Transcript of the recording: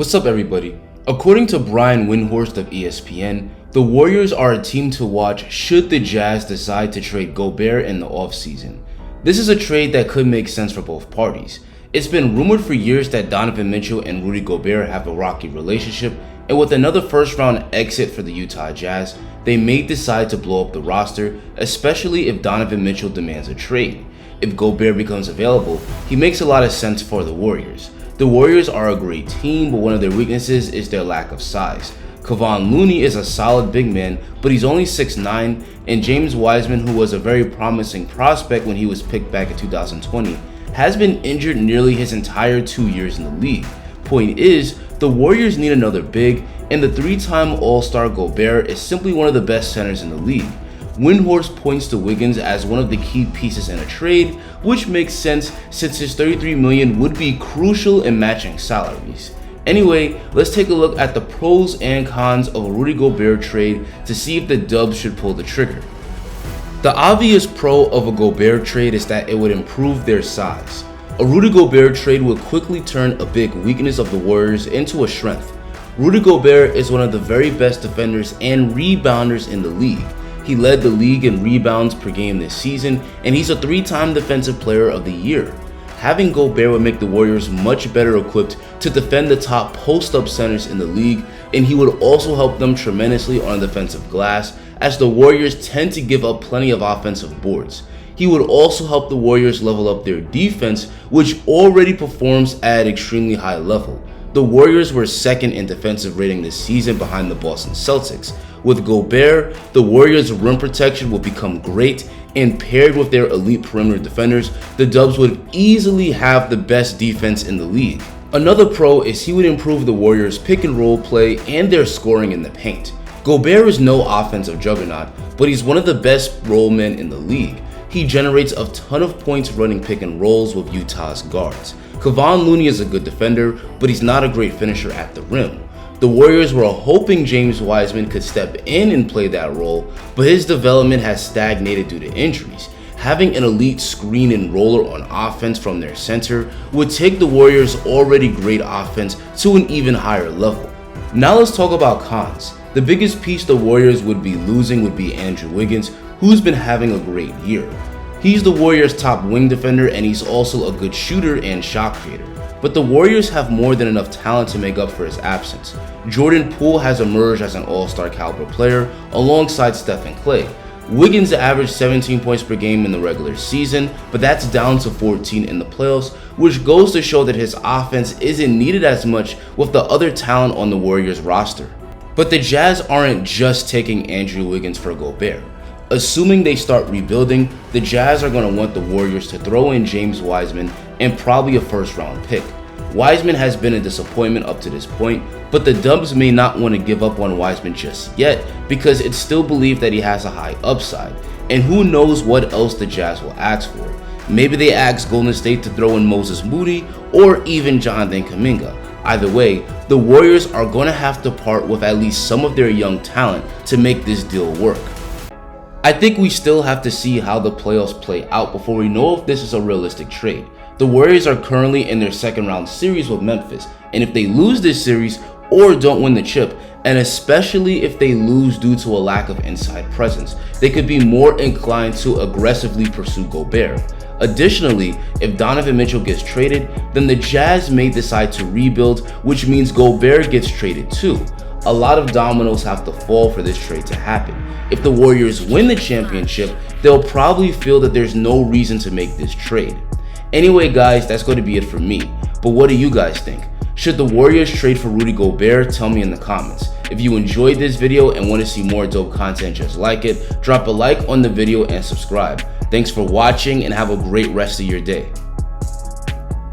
What's up, everybody? According to Brian Windhorst of ESPN, the Warriors are a team to watch should the Jazz decide to trade Gobert in the offseason. This is a trade that could make sense for both parties. It's been rumored for years that Donovan Mitchell and Rudy Gobert have a rocky relationship, and with another first-round exit for the Utah Jazz, they may decide to blow up the roster, especially if Donovan Mitchell demands a trade. If Gobert becomes available, he makes a lot of sense for the Warriors. The Warriors are a great team, but one of their weaknesses is their lack of size. Kevon Looney is a solid big man, but he's only 6'9", and James Wiseman, who was a very promising prospect when he was picked back in 2020, has been injured nearly his entire 2 years in the league. Point is, the Warriors need another big, and the three-time All-Star Gobert is simply one of the best centers in the league. Windhorst points to Wiggins as one of the key pieces in a trade, which makes sense since his $33 million would be crucial in matching salaries. Anyway, let's take a look at the pros and cons of a Rudy Gobert trade to see if the Dubs should pull the trigger. The obvious pro of a Gobert trade is that it would improve their size. A Rudy Gobert trade would quickly turn a big weakness of the Warriors into a strength. Rudy Gobert is one of the very best defenders and rebounders in the league. He led the league in rebounds per game this season, and he's a three-time Defensive Player of the Year. Having Gobert would make the Warriors much better equipped to defend the top post-up centers in the league, and he would also help them tremendously on defensive glass, as the Warriors tend to give up plenty of offensive boards. He would also help the Warriors level up their defense, which already performs at an extremely high level. The Warriors were second in defensive rating this season behind the Boston Celtics. With Gobert, the Warriors' rim protection would become great, and paired with their elite perimeter defenders, the Dubs would easily have the best defense in the league. Another pro is he would improve the Warriors' pick and roll play and their scoring in the paint. Gobert is no offensive juggernaut, but he's one of the best roll men in the league. He generates a ton of points running pick and rolls with Utah's guards. Kevon Looney is a good defender, but he's not a great finisher at the rim. The Warriors were hoping James Wiseman could step in and play that role, but his development has stagnated due to injuries. Having an elite screen and roller on offense from their center would take the Warriors' already great offense to an even higher level. Now let's talk about cons. The biggest piece the Warriors would be losing would be Andrew Wiggins, who's been having a great year. He's the Warriors' top wing defender, and he's also a good shooter and shot creator. But the Warriors have more than enough talent to make up for his absence. Jordan Poole has emerged as an all-star caliber player alongside Steph and Klay. Wiggins averaged 17 points per game in the regular season, but that's down to 14 in the playoffs, which goes to show that his offense isn't needed as much with the other talent on the Warriors roster. But the Jazz aren't just taking Andrew Wiggins for Gobert. Assuming they start rebuilding, the Jazz are going to want the Warriors to throw in James Wiseman and probably a first-round pick. Wiseman has been a disappointment up to this point, but the Dubs may not want to give up on Wiseman just yet because it's still believed that he has a high upside, and who knows what else the Jazz will ask for. Maybe they ask Golden State to throw in Moses Moody or even Jonathan Kuminga. Either way, the Warriors are going to have to part with at least some of their young talent to make this deal work. I think we still have to see how the playoffs play out before we know if this is a realistic trade. The Warriors are currently in their second round series with Memphis, and if they lose this series or don't win the chip, and especially if they lose due to a lack of inside presence, they could be more inclined to aggressively pursue Gobert. Additionally, if Donovan Mitchell gets traded, then the Jazz may decide to rebuild, which means Gobert gets traded too. A lot of dominoes have to fall for this trade to happen. If the Warriors win the championship, they'll probably feel that there's no reason to make this trade. Anyway guys, that's going to be it for me. But what do you guys think? Should the Warriors trade for Rudy Gobert? Tell me in the comments. If you enjoyed this video and want to see more dope content just like it, drop a like on the video and subscribe. Thanks for watching and have a great rest of your day.